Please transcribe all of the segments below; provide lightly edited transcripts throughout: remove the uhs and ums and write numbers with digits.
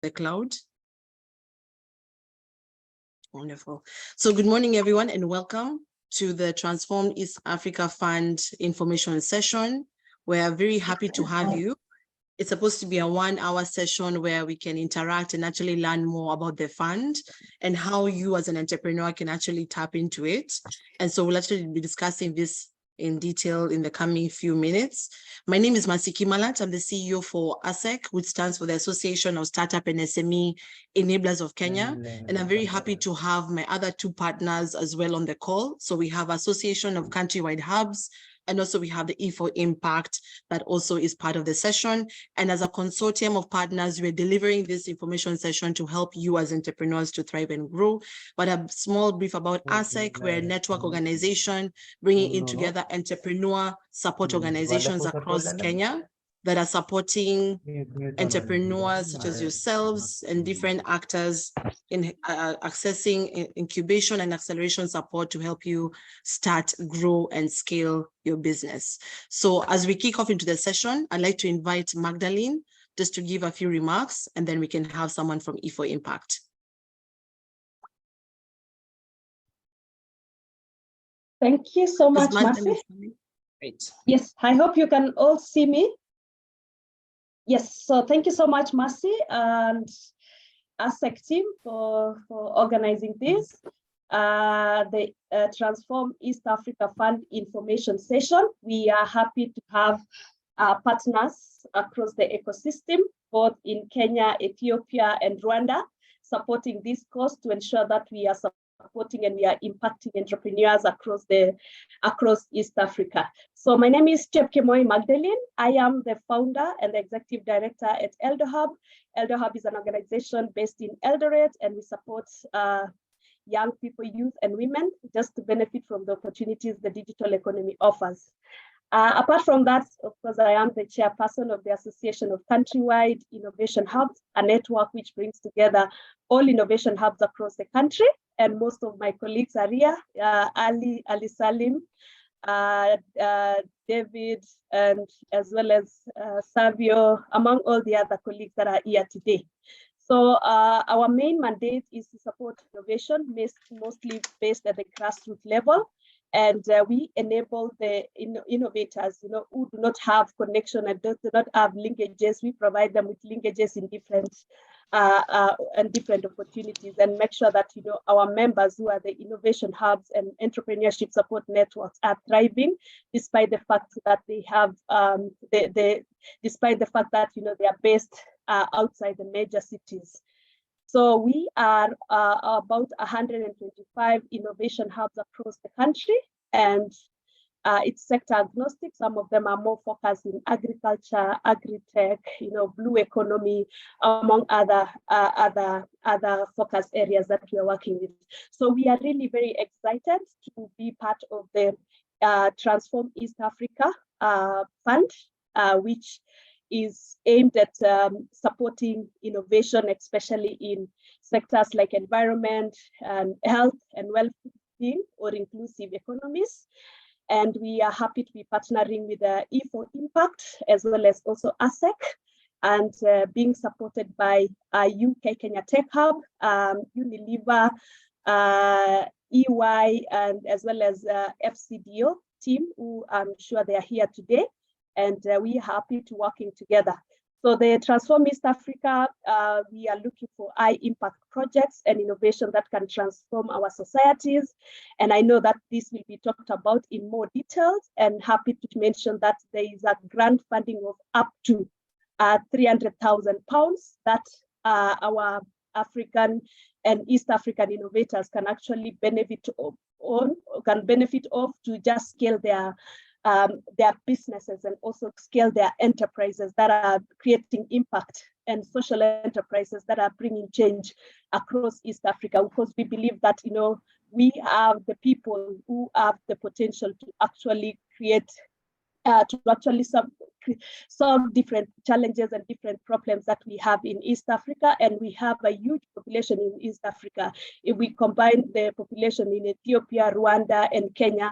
the cloud. Wonderful. So good morning, everyone, and welcome to the Transform East Africa Fund information session. We're very happy to have you. It's supposed to be a 1-hour session where we can interact and actually learn more about the fund and how you as an entrepreneur can actually tap into it. And so we'll actually be discussing this in detail in the coming few minutes. My name is Masiki Malat. I'm the CEO for ASSEK, which stands for the Association of Startup and SME Enablers of Kenya. And I'm very happy to have my other two partners as well on the call. So we have Association of Countrywide Hubs, and also we have the E4 Impact that also is part of the session. And as a consortium of partners, we're delivering this information session to help you as entrepreneurs to thrive and grow. But a small brief about ASSEK, we're a network organization bringing in together entrepreneur support organizations across Kenya that are supporting entrepreneurs such as yourselves and different actors in accessing incubation and acceleration support to help you start, grow, and scale your business. So as we kick off into the session, I'd like to invite Magdalene just to give a few remarks, and then we can have someone from E4 Impact. Thank you so much, Mercy. Great. Yes, I hope you can all see me. Yes, so thank you so much, Mercy, and ASSEK team for organizing this. The Transform East Africa Fund information session. We are happy to have partners across the ecosystem, both in Kenya, Ethiopia, and Rwanda, supporting this course to ensure that we are supporting and we are impacting entrepreneurs across East Africa. So my name is Chepkemoi Magdalene. I am the founder and the executive director at ElderHub. ElderHub is an organization based in Eldoret, and we support young people, youth, and women just to benefit from the opportunities the digital economy offers. Apart from that, of course, I am the chairperson of the Association of Countrywide Innovation Hubs, a network which brings together all innovation hubs across the country. And most of my colleagues are here, Ali Salim, David, and as well as Savio, among all the other colleagues that are here today. So our main mandate is to support innovation, mostly based at the grassroots level. And we enable the innovators, who do not have connection and do not have linkages. We provide them with linkages in different opportunities, and make sure that our members, who are the innovation hubs and entrepreneurship support networks, are thriving, despite the fact that they have despite the fact that they are based outside the major cities. So we are about 125 innovation hubs across the country, and it's sector agnostic. Some of them are more focused in agriculture, agri-tech, blue economy, among other focus areas that we are working with. So we are really very excited to be part of the Transform East Africa Fund, which is aimed at supporting innovation, especially in sectors like environment and health and well-being or inclusive economies. And we are happy to be partnering with E4 Impact, as well as also ASSEK, and being supported by UK Kenya Tech Hub, Unilever, EY, and as well as FCDO team, who I'm sure they are here today. And we are happy to working together. So the Transform East Africa, we are looking for high impact projects and innovation that can transform our societies. And I know that this will be talked about in more details, and happy to mention that there is a grant funding of up to £300,000 that our African and East African innovators can actually benefit of to just scale their businesses and also scale their enterprises that are creating impact, and social enterprises that are bringing change across East Africa, because we believe that we have the people who have the potential to actually create to actually solve different challenges and different problems that we have in East Africa. And we have a huge population in East Africa. If we combine the population in Ethiopia, Rwanda, and Kenya,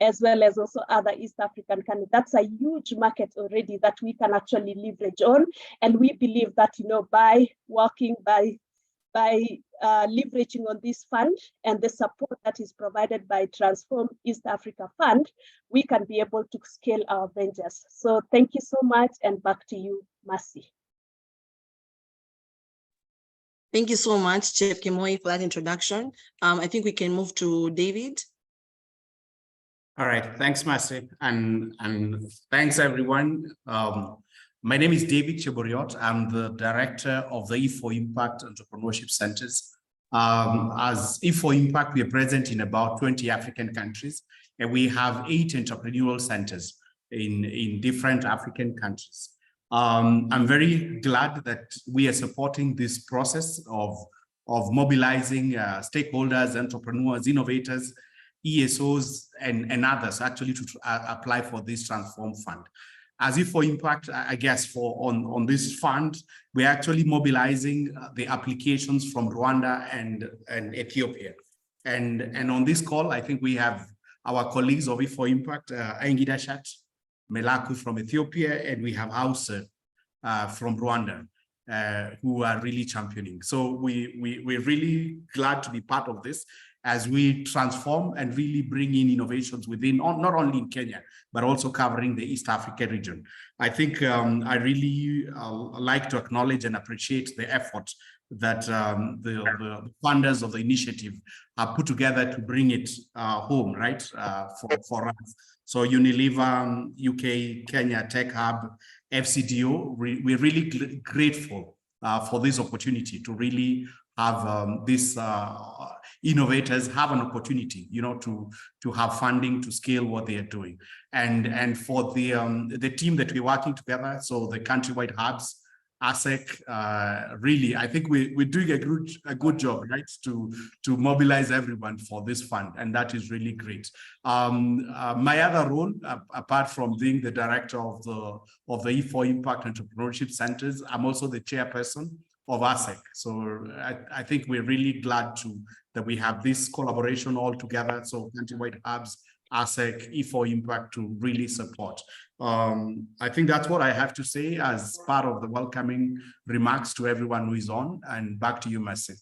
as well as also other East African countries, that's a huge market already that we can actually leverage on. And we believe that, by working, by leveraging on this fund and the support that is provided by Transform East Africa Fund, we can be able to scale our ventures. So thank you so much, and back to you, Mercy. Thank you so much, Chef Kimoi, for that introduction. I think we can move to David. All right, thanks, Mercy, and thanks everyone. My name is David Cheboriot. I'm the director of the E4 Impact Entrepreneurship Centers. As E4 Impact, we are present in about 20 African countries, and we have 8 entrepreneurial centers in different African countries. I'm very glad that we are supporting this process of mobilizing stakeholders, entrepreneurs, innovators, ESOs, and others actually to apply for this Transform Fund. As E4 Impact, I guess, on this fund, we're actually mobilizing the applications from Rwanda and Ethiopia. And on this call, I think we have our colleagues of E4 Impact, Aingidashat, Melaku from Ethiopia, and we have Hausa from Rwanda, who are really championing. So we're really glad to be part of this as we transform and really bring in innovations within, not only in Kenya, but also covering the East Africa region. I think I really like to acknowledge and appreciate the effort that the funders of the initiative have put together to bring it home, right, for us. So Unilever, UK, Kenya Tech Hub, FCDO, we're really grateful for this opportunity to really have these innovators have an opportunity, to have funding to scale what they are doing, and for the team that we're working together. So the Countrywide hubs, ASSEK, really, I think we're doing a good job, right, to mobilize everyone for this fund, and that is really great. My other role, apart from being the director of the E4 Impact Entrepreneurship Centers, I'm also the chairperson of ASSEK. So I think we're really glad that we have this collaboration all together. So Countrywide hubs, ASSEK, E4 Impact to really support. I think that's what I have to say as part of the welcoming remarks to everyone who is on. And back to you, Mercy.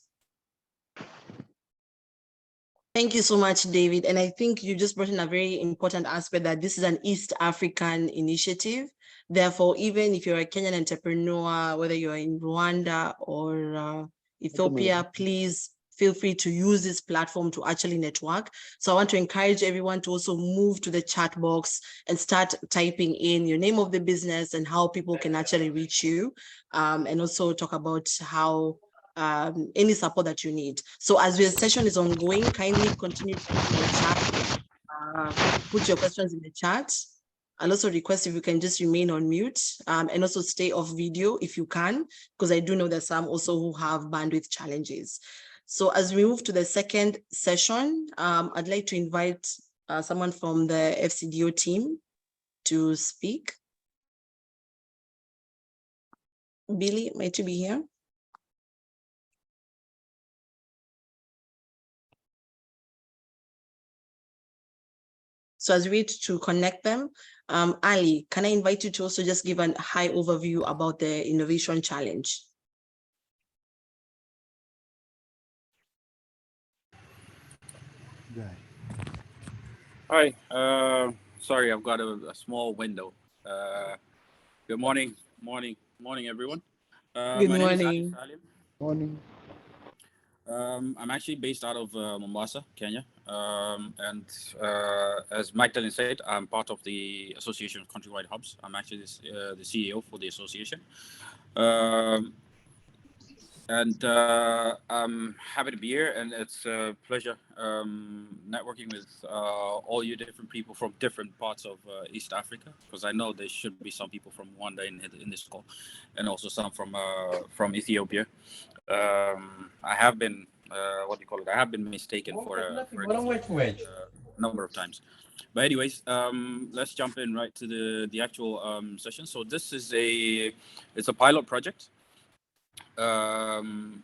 Thank you so much, David. And I think you just brought in a very important aspect that this is an East African initiative. Therefore, even if you're a Kenyan entrepreneur, whether you're in Rwanda or Ethiopia, please feel free to use this platform to actually network. So I want to encourage everyone to also move to the chat box and start typing in your name of the business and how people can actually reach you, and also talk about how any support that you need. So as your session is ongoing, kindly continue to put in the chat, put your questions in the chat. I'll also request if you can just remain on mute, and also stay off video if you can, because I do know there's some also who have bandwidth challenges. So as we move to the second session, I'd like to invite someone from the FCDO team to speak. Billy, might you be here? So as we wait to connect them, Ali, can I invite you to also just give a high overview about the Innovation Challenge? Hi, sorry, I've got a small window. Good morning, everyone. Good my morning. name is Ali Salim. Morning. I'm actually based out of Mombasa, Kenya. And as Magdalene said, I'm part of the Association of Countrywide Hubs. I'm actually the CEO for the association. And I'm happy to be here, and it's a pleasure networking with all you different people from different parts of East Africa, because I know there should be some people from Rwanda in this call, and also some from Ethiopia. I have been I have been mistaken for number of times. But anyways, let's jump in right to the actual session. So this is it's a pilot project, and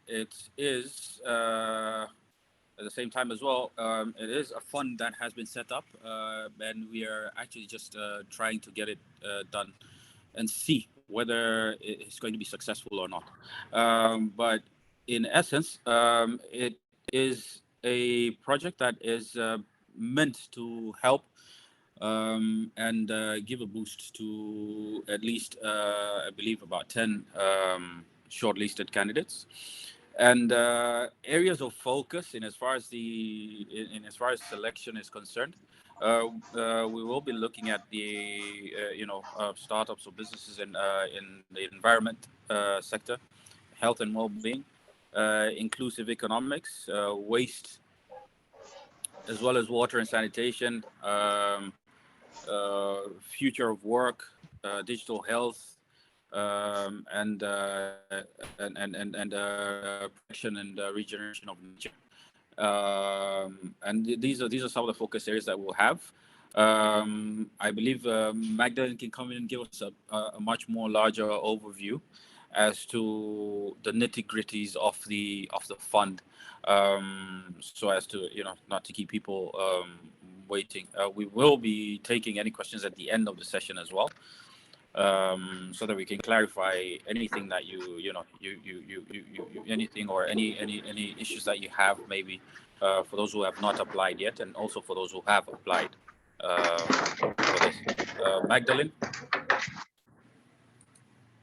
it is at the same time as well. It is a fund that has been set up, and we are actually just trying to get it done and see whether it's going to be successful or not. But in essence, it is a project that is meant to help and give a boost to at least, I believe, about 10 shortlisted candidates. And areas of focus in as far as selection is concerned, we will be looking at the startups or businesses in the environment sector, health and well-being, inclusive economics, waste, as well as water and sanitation, future of work, digital health, and protection and regeneration of nature. And these are some of the focus areas that we'll have. I believe Magdalene can come in and give us a much more larger overview as to the nitty-gritties of the fund, so as to not to keep people waiting. We will be taking any questions at the end of the session as well, so that we can clarify anything that you anything or any issues that you have, maybe for those who have not applied yet, and also for those who have applied for this. Magdalene.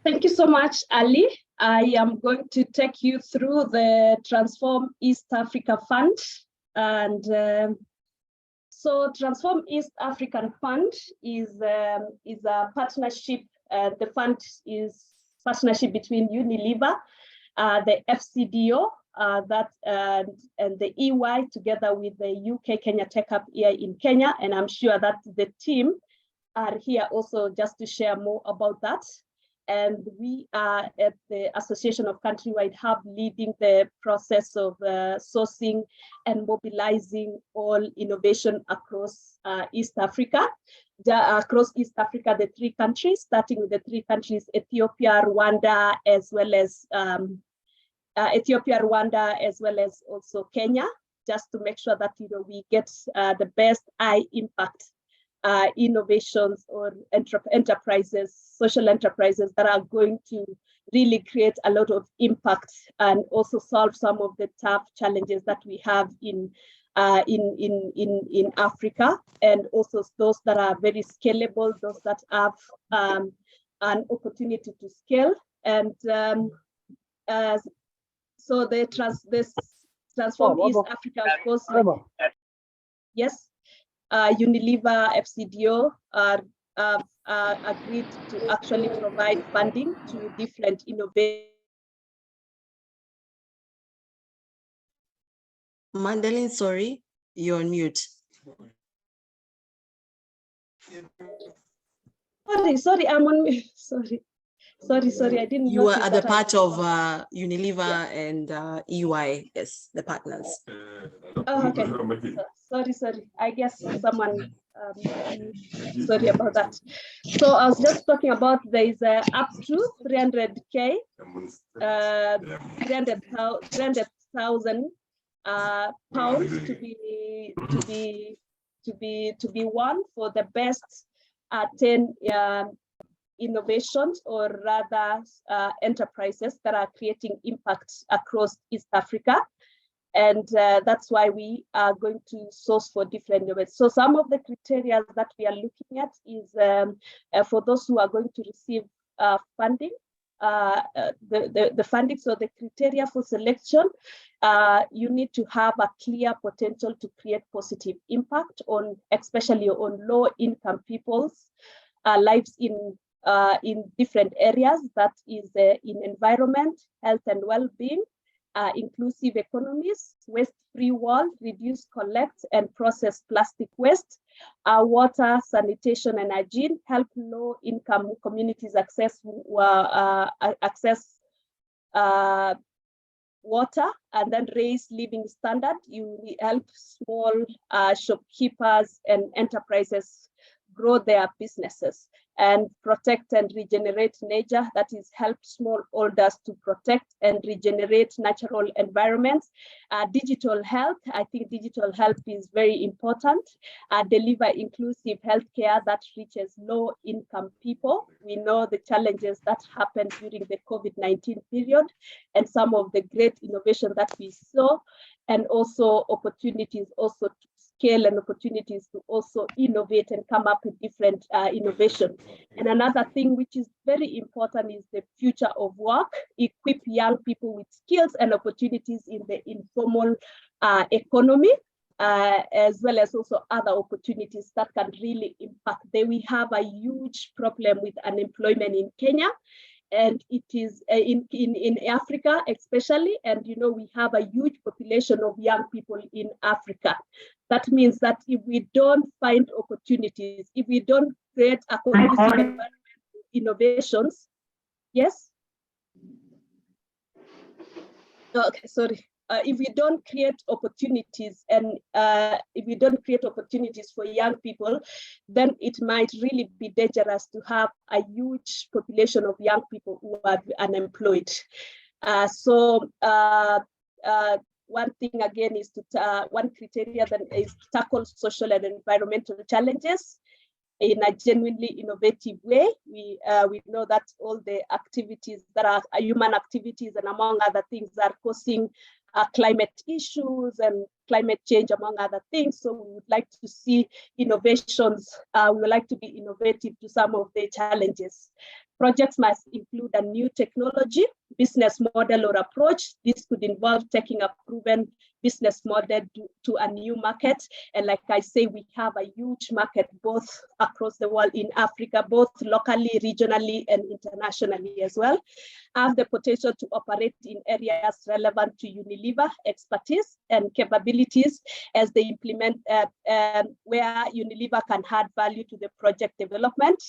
Thank you so much, Ali. I am going to take you through the Transform East Africa Fund. And so Transform East African Fund is a partnership. The fund is partnership between Unilever, the FCDO, and the EY, together with the UK Kenya Tech Hub here in Kenya. And I'm sure that the team are here also just to share more about that. And we are at the Association of Countrywide Hub leading the process of sourcing and mobilizing all innovation across East Africa. Across East Africa, the 3 countries, starting with the 3 countries, Ethiopia, Rwanda, as well as also Kenya, just to make sure that we get the best high impact innovations or enterprises, social enterprises that are going to really create a lot of impact and also solve some of the tough challenges that we have in Africa, and also those that are very scalable, those that have an opportunity to scale. And so this Transform East Africa, of course, yes. Unilever, FCDO agreed to actually provide funding to different innovations. Magdalene, sorry, you're on mute. Sorry, I'm on mute. Sorry, I didn't. You are at the part of Unilever and EY, yes, the partners. Oh, okay. Sorry. I guess someone. Sorry about that. So I was just talking about there is up to 300K, 300,000 pounds to be won for the best 10 innovations, or rather enterprises that are creating impact across East Africa. And that's why we are going to source for different ways. So some of the criteria that we are looking at is for those who are going to receive funding, the funding. So the criteria for selection, you need to have a clear potential to create positive impact on, especially on low income people's lives in different areas. That is in environment, health and well-being, inclusive economies, waste-free world, reduce, collect, and process plastic waste, water, sanitation, and hygiene, help low-income communities access water, and then raise living standard. You help small shopkeepers and enterprises grow their businesses, and protect and regenerate nature. That is, help smallholders to protect and regenerate natural environments. Digital health, I think digital health is very important. Deliver inclusive healthcare that reaches low-income people. We know the challenges that happened during the COVID-19 period, and some of the great innovation that we saw, and also opportunities also to scale, and opportunities to also innovate and come up with different innovation. And another thing which is very important is the future of work. Equip young people with skills and opportunities in the informal economy, as well as also other opportunities that can really impact. We have a huge problem with unemployment in Kenya, and it is in Africa especially, and you know, we have a huge population of young people in Africa. That means that if we don't find opportunities, if we don't create a conducive environment for innovations, yes? Okay, sorry. If we don't create opportunities, and if we don't create opportunities for young people, then it might really be dangerous to have a huge population of young people who are unemployed. One thing again is to one criteria that is to tackle social and environmental challenges in a genuinely innovative way. We know that all the activities that are human activities, and among other things, are causing climate issues and climate change, among other things. So we would like to see innovations. We would like to be innovative to some of the challenges. Projects must include a new technology, business model, or approach. This could involve taking a proven business model to a new market. And like I say, we have a huge market both across the world in Africa, both locally, regionally, and internationally as well. Have the potential to operate in areas relevant to Unilever expertise and capabilities as they implement where Unilever can add value to the project development.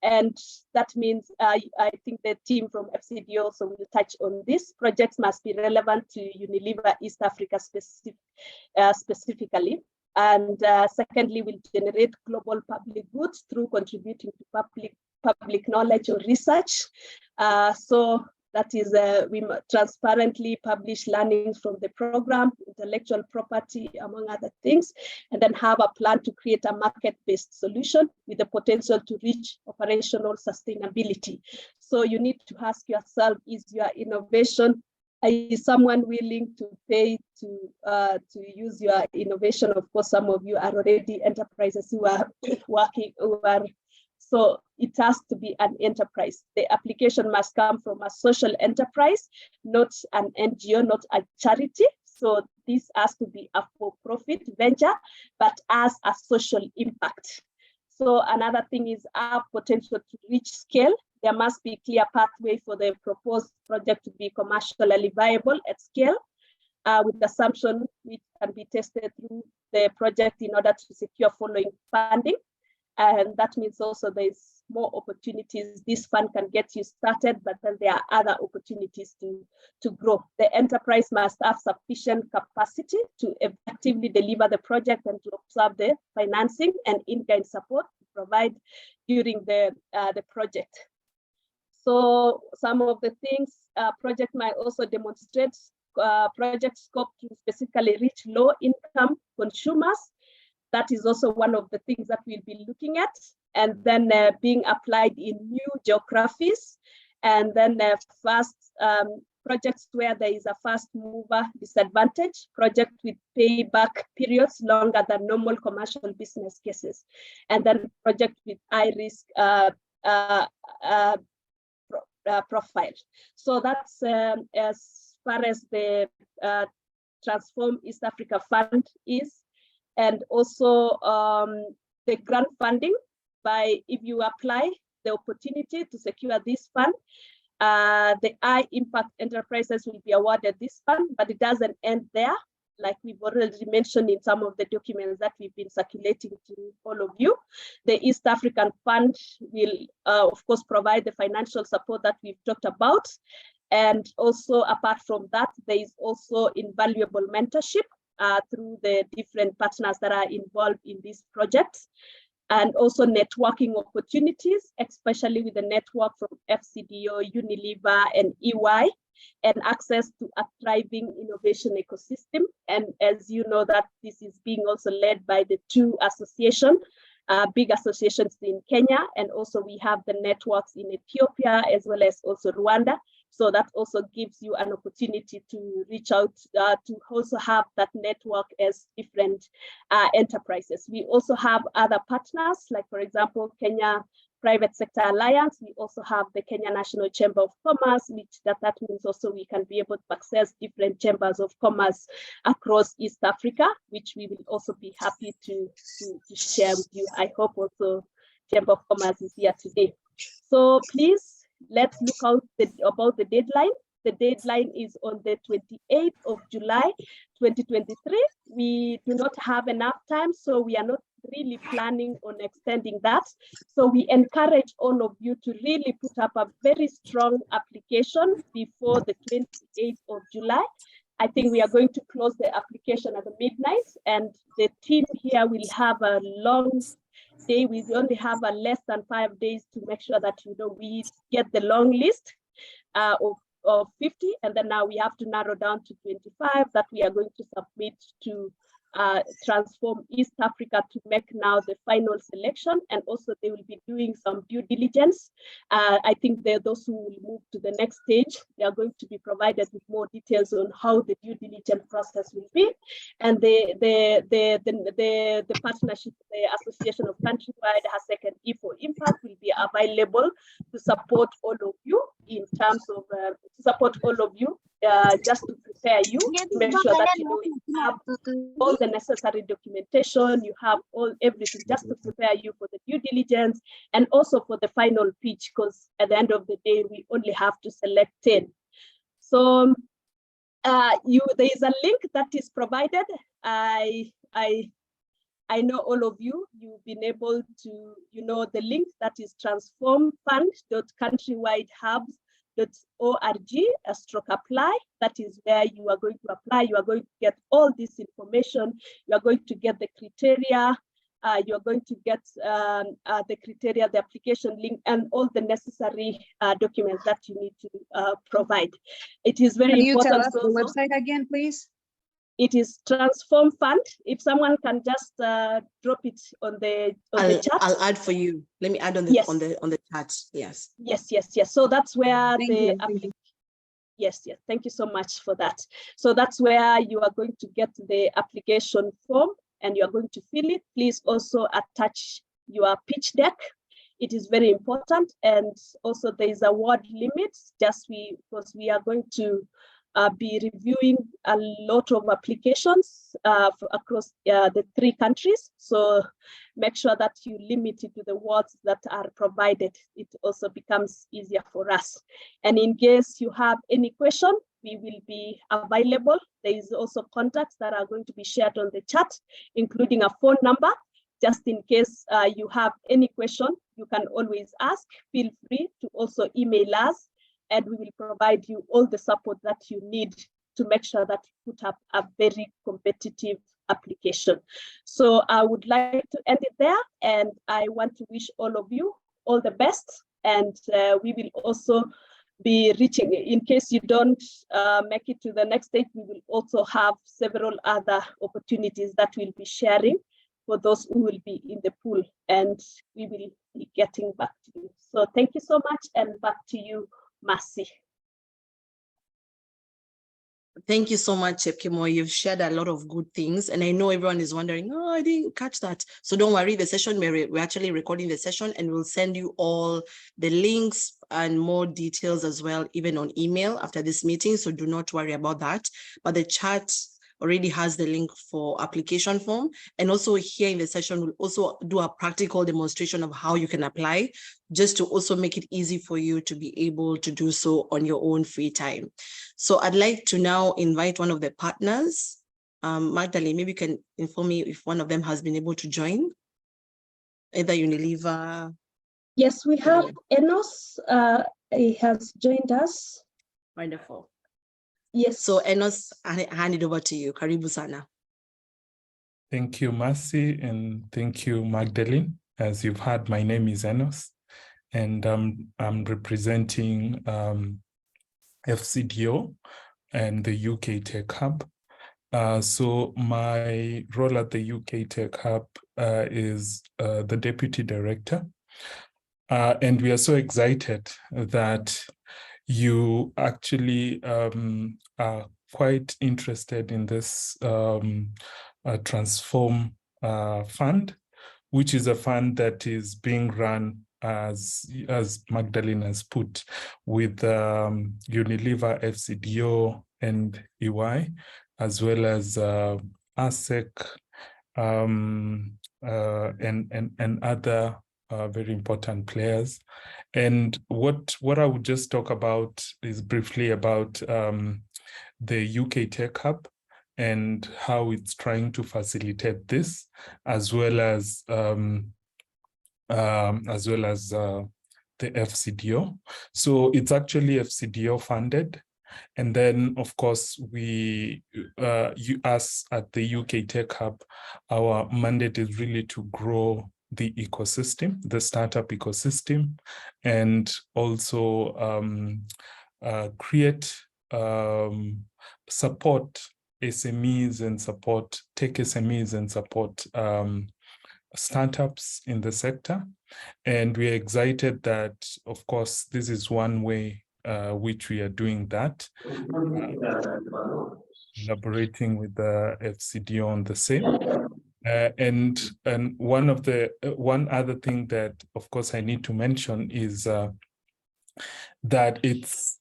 And that means I think the team from FCD also will touch on this. Projects must be relevant to Unilever East Africa specifically. And secondly, will generate global public goods through contributing to public knowledge or research. So that is, we transparently publish learnings from the program, intellectual property, among other things, and then have a plan to create a market-based solution with the potential to reach operational sustainability. So you need to ask yourself, is your innovation, is someone willing to pay to use your innovation? Of course, some of you are already enterprises who are working, so it has to be an enterprise. The application must come from a social enterprise, not an NGO, not a charity. So this has to be a for-profit venture, but as a social impact. So another thing is our potential to reach scale. There must be clear pathway for the proposed project to be commercially viable at scale, with assumption which can be tested through the project in order to secure following funding. And that means also there's more opportunities. This fund can get you started, but then there are other opportunities to grow. The enterprise must have sufficient capacity to effectively deliver the project and to observe the financing and in-kind support to provide during the project. So some of the things, project might also demonstrate project scope to specifically reach low-income consumers. That is also one of the things that we'll be looking at, and then being applied in new geographies, and then fast projects where there is a fast mover disadvantage, project with payback periods longer than normal commercial business cases, and then project with high risk profile. So that's as far as the Transform East Africa Fund is. And also the grant funding, if you apply the opportunity to secure this fund, the high impact enterprises will be awarded this fund, but it doesn't end there. Like we've already mentioned in some of the documents that we've been circulating to all of you. The East African Fund will, of course, provide the financial support that we've talked about. And also apart from that, there is also invaluable mentorship through the different partners that are involved in these projects, and also networking opportunities, especially with the network from FCDO, Unilever, and EY, and access to a thriving innovation ecosystem. And as you know, that this is being also led by the two associations, big associations in Kenya, and also we have the networks in Ethiopia as well as also Rwanda. So that also gives you an opportunity to reach out to also have that network as different enterprises. We also have other partners, like for example, Kenya Private Sector Alliance. We also have the Kenya National Chamber of Commerce, which that means also we can be able to access different chambers of commerce across East Africa, which we will also be happy to share with you. I hope also Chamber of Commerce is here today. So please, let's look out about the deadline. The deadline is on the 28th of July, 2023. We do not have enough time, so we are not really planning on extending that. So we encourage all of you to really put up a very strong application before the 28th of July. I think we are going to close the application at midnight, and the team here will have a long day. We only have less than 5 days to make sure that we get the long list of 50, and then now we have to narrow down to 25 that we are going to submit to Transform East Africa to make now the final selection, and also they will be doing some due diligence. I think those who will move to the next stage, they are going to be provided with more details on how the due diligence process will be, and the partnership, the Association of Countrywide, ASSEK and E4Impact will be available to support all of you in terms of just to prepare you, to make sure that you have all the necessary documentation, you have everything just to prepare you for the due diligence and also for the final pitch, because at the end of the day, we only have to select 10. So there is a link that is provided. I know all of you've been able to, the link that is transformfund.countrywidehubs.org/apply. That is where you are going to apply. You are going to get all this information. You are going to get the criteria. You are going to get the criteria, the application link, and all the necessary documents that you need to provide. It is very important. Can you tell us the website again, please? It is Transform Fund. If someone can just drop it on the chat. I'll add for you. Let me add on the on the chat. Yes. Yes. So that's where Yes. Thank you so much for that. So that's where you are going to get the application form and you are going to fill it. Please also attach your pitch deck. It is very important. And also there is a word limit, because we are going to be reviewing a lot of applications across the 3 countries. So make sure that you limit it to the words that are provided. It also becomes easier for us. And in case you have any question, we will be available. There is also contacts that are going to be shared on the chat, including a phone number. Just in case you have any question, you can always ask. Feel free to also email us, and we will provide you all the support that you need to make sure that you put up a very competitive application. So I would like to end it there, and I want to wish all of you all the best. And we will also be reaching, in case you don't make it to the next stage, we will also have several other opportunities that we'll be sharing for those who will be in the pool, and we will be getting back to you. So thank you so much, and back to you, Mercy. Thank you so much, Chepkemo. You've shared a lot of good things, and I know everyone is wondering, oh, I didn't catch that. So don't worry, the session, we're actually recording the session, and we'll send you all the links and more details as well, even on email after this meeting. So do not worry about that. But the chat already has the link for application form. And also here in the session, we'll also do a practical demonstration of how you can apply, just to also make it easy for you to be able to do so on your own free time. So I'd like to now invite one of the partners. Magdalene, maybe you can inform me if one of them has been able to join, either Unilever. Yes, we have Enos. He has joined us. Wonderful. Yes. So Enos, I hand it over to you. Karibu sana. Thank you, Mercy, and thank you, Magdalene. As you've heard, my name is Enos, and I'm representing FCDO and the UK Tech Hub. So my role at the UK Tech Hub is the Deputy Director. And we are so excited that you actually are quite interested in this Transform Fund, which is a fund that is being run as Magdalene has put, with Unilever, FCDO, and EY, as well as ASSEK and other very important players. And what I would just talk about is briefly about the UK Tech Hub and how it's trying to facilitate this, as well as the FCDO. So it's actually FCDO funded. And then, of course, us at the UK Tech Hub, our mandate is really to grow the ecosystem, the startup ecosystem, and also create, support SMEs and support tech SMEs and support startups in the sector. And we're excited that, of course, this is one way which we are doing that, collaborating with the FCDO on the same. And one other thing that, of course, I need to mention is that it's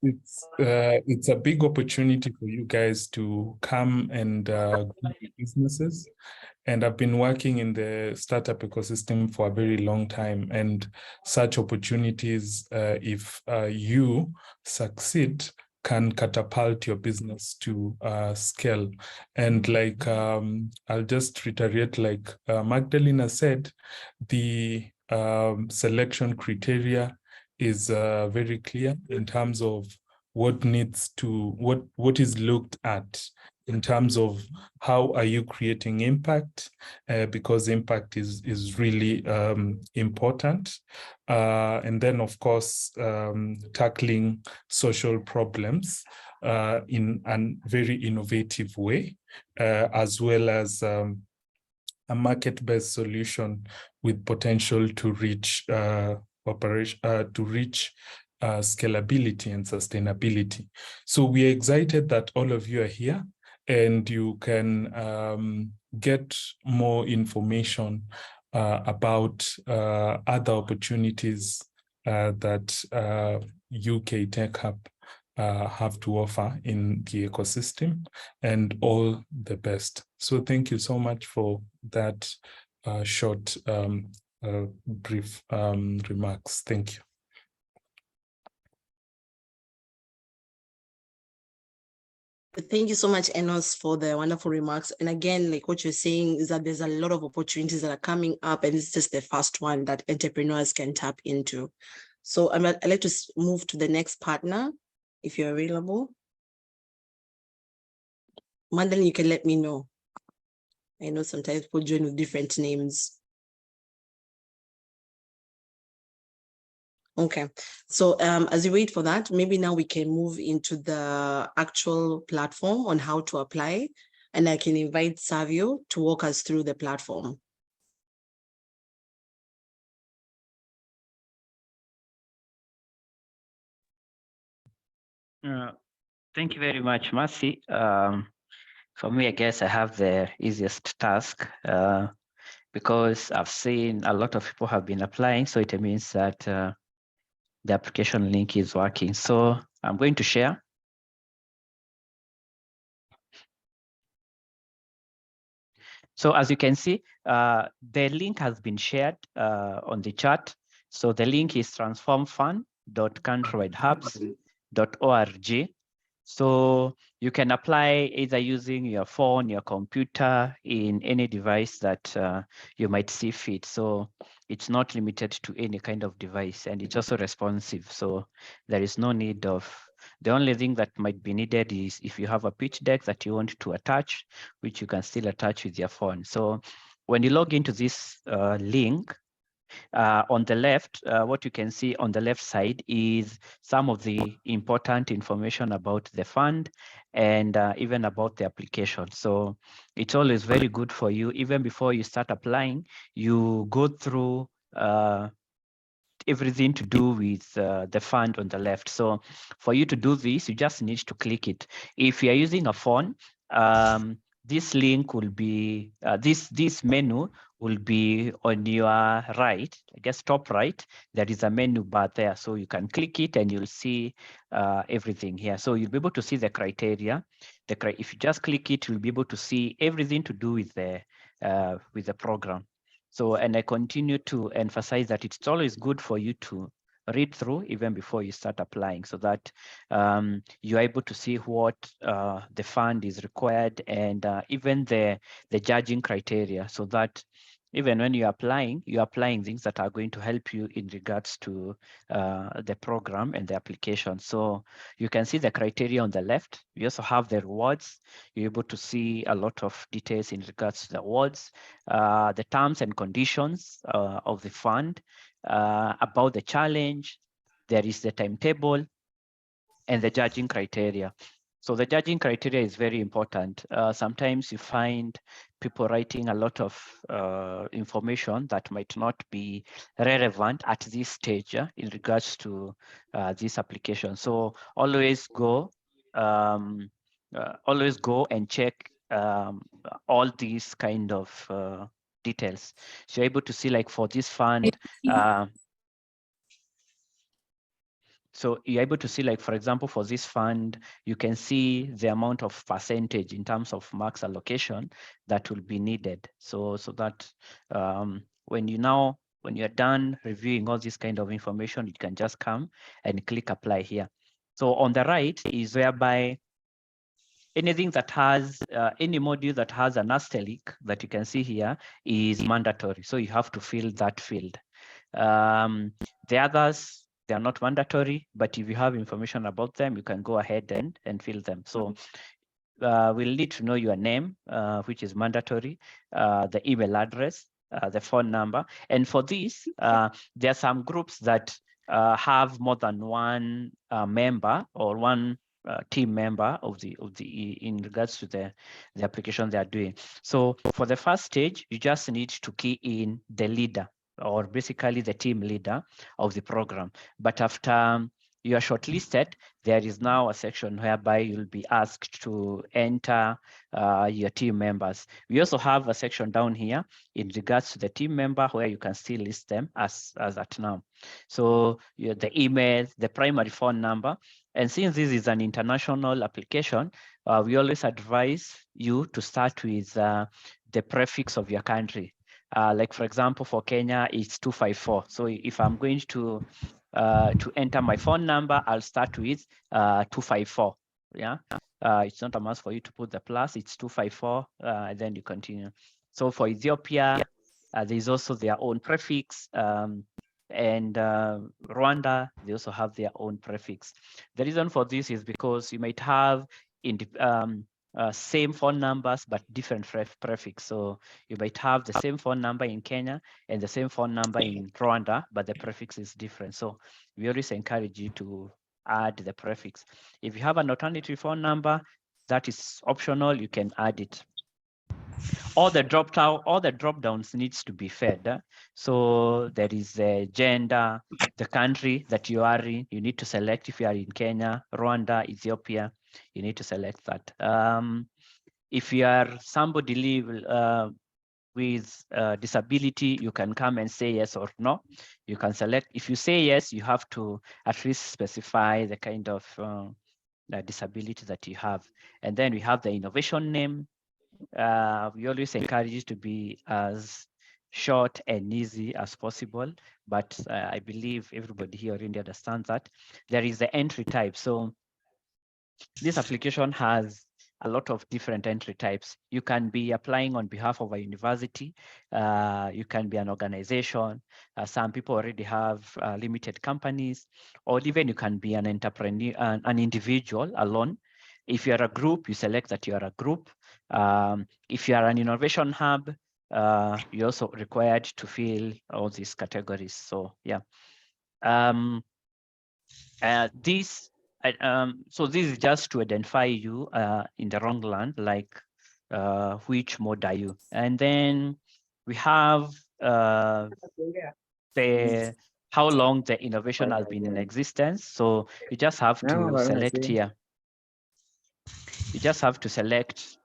a big opportunity for you guys to come and grow businesses. And I've been working in the startup ecosystem for a very long time, and such opportunities, if you succeed, can catapult your business to scale. And like, I'll just reiterate, like Magdalena said, the selection criteria is very clear in terms of what is looked at in terms of how are you creating impact, because impact is really important. And then, of course, tackling social problems in a very innovative way, as well as a market-based solution with potential to reach scalability and sustainability. So we're excited that all of you are here, and you can get more information about other opportunities that UK Tech Hub have to offer in the ecosystem, and all the best. So thank you so much for that short brief remarks. Thank you. Thank you so much, Enos, for the wonderful remarks. And again, like what you're saying is that there's a lot of opportunities that are coming up, and it's just the first one that entrepreneurs can tap into. So I'd like to move to the next partner, if you're available. Madeline, you can let me know. I know sometimes people join with different names. Okay, so as you wait for that, maybe now we can move into the actual platform on how to apply, and I can invite Savio to walk us through the platform. Thank you very much, Mercy. For me, I guess I have the easiest task because I've seen a lot of people have been applying, so it means that the application link is working. So I'm going to share. So as you can see, the link has been shared on the chat. So the link is transformfund.countrywidehubs.org. So you can apply either using your phone, your computer, in any device that you might see fit. So it's not limited to any kind of device, and it's also responsive. So there is no need of The only thing that might be needed is if you have a pitch deck that you want to attach, which you can still attach with your phone. So when you log into this link, on the left, what you can see on the left side is some of the important information about the fund and even about the application. So it's always very good for you, even before you start applying, you go through everything to do with the fund on the left. So for you to do this, you just need to click it. If you're using a phone, this link will be, this menu will be on your right, I guess top right, there is a menu bar there. So you can click it and you'll see everything here. So you'll be able to see the criteria. If you just click it, you'll be able to see everything to do with the program. So, and I continue to emphasize that it's always good for you to read through even before you start applying, so that you're able to see what the fund is required, and even the judging criteria, so that even when you're applying things that are going to help you in regards to the program and the application. So you can see the criteria on the left. We also have the rewards. You're able to see a lot of details in regards to the awards, the terms and conditions of the fund, about the challenge. There is the timetable and the judging criteria. So the judging criteria is very important. Sometimes you find people writing a lot of information that might not be relevant at this stage in regards to this application. So always go and check all these kind of details. So you're able to see, like, for this fund, so you're able to see, like, for example, for this fund, you can see the amount of percentage in terms of max allocation that will be needed. So that when you're done reviewing all this kind of information, you can just come and click apply here. So on the right is whereby anything that has any module that has an asterisk that you can see here is mandatory. So you have to fill that field. The others, they are not mandatory, but if you have information about them, you can go ahead and fill them. So we'll need to know your name, which is mandatory, the email address, the phone number. And for this, there are some groups that have more than one member or one team member of the in regards to the application they are doing. So for the first stage, you just need to key in the leader, or basically the team leader of the program. But after you are shortlisted, there is now a section whereby you'll be asked to enter your team members. We also have a section down here in regards to the team member where you can still list them as at now. So the email, the primary phone number, and since this is an international application, we always advise you to start with the prefix of your country. Like, for example, for Kenya, it's 254. So if I'm going to enter my phone number, I'll start with 254. Yeah, it's not a must for you to put the plus. It's 254, and then you continue. So for Ethiopia, there's also their own prefix, and Rwanda, they also have their own prefix. The reason for this is because you might have same phone numbers but different prefix. So you might have the same phone number in Kenya and the same phone number in Rwanda, but the prefix is different. So we always encourage you to add the prefix. If you have an alternative phone number, that is optional, you can add it. All the drop downs needs to be fed. So there is the gender, the country that you are in. You need to select if you are in Kenya, Rwanda, Ethiopia. You need to select that. If you are somebody with disability, you can come and say yes or no. You can select. If you say yes, you have to at least specify the kind of disability that you have. And then we have the innovation name. We always encourage you to be as short and easy as possible, but I believe everybody here already understands that. There is the entry type. So this application has a lot of different entry types. You can be applying on behalf of a university. You can be an organization. Some people already have limited companies, or even you can be an entrepreneur, an individual alone. If you're a group, you select that you are a group. If you are an innovation hub, you're also required to fill all these categories. So yeah. So this is just to identify you in the wrong land, like which mode are you? And then we have how long the innovation has been in existence. So you just have to select here. You just have to select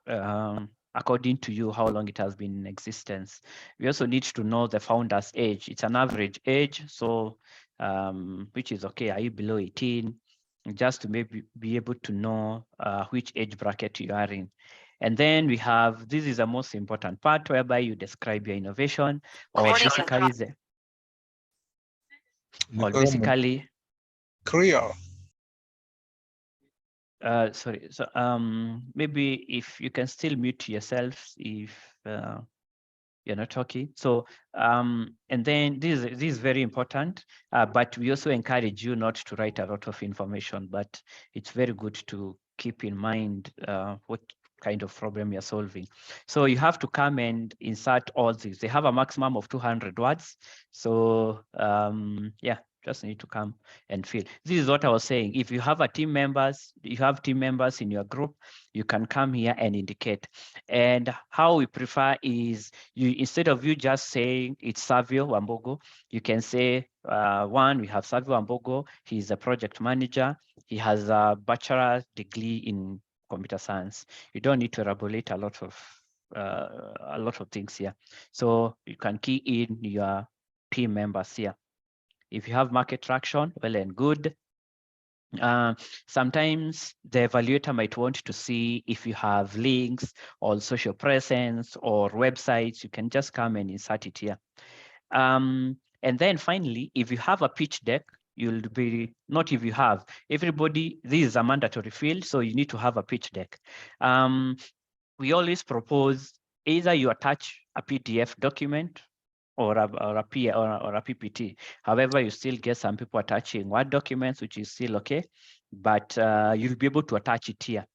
according to you how long it has been in existence. We also need to know the founder's age. It's an average age, so which is okay. Are you below 18? Just to maybe be able to know which age bracket you are in. And then we have, this is the most important part, whereby you describe your innovation, or basically Korea. Sorry, so maybe if you can still mute yourself if you're not talking. So and then this is very important, but we also encourage you not to write a lot of information, but it's very good to keep in mind what kind of problem you're solving. So you have to come and insert all these. They have a maximum of 200 words. So yeah, just need to come and fill. This is what I was saying. If you have team members in your group, you can come here and indicate. And how we prefer is, you, instead of you just saying it's Savio Wambogo, you can say, one, we have Savio Wambogo. He's a project manager. He has a bachelor's degree in computer science. You don't need to elaborate a lot of things here. So you can key in your team members here. If you have market traction, well and good. Sometimes the evaluator might want to see if you have links or social presence or websites. You can just come and insert it here. And then finally, if you have a pitch deck, you'll be, not if you have, everybody, this is a mandatory field, so you need to have a pitch deck. We always propose either you attach a PDF document or a PPT. However, you still get some people attaching Word documents, which is still okay, but you'll be able to attach it here.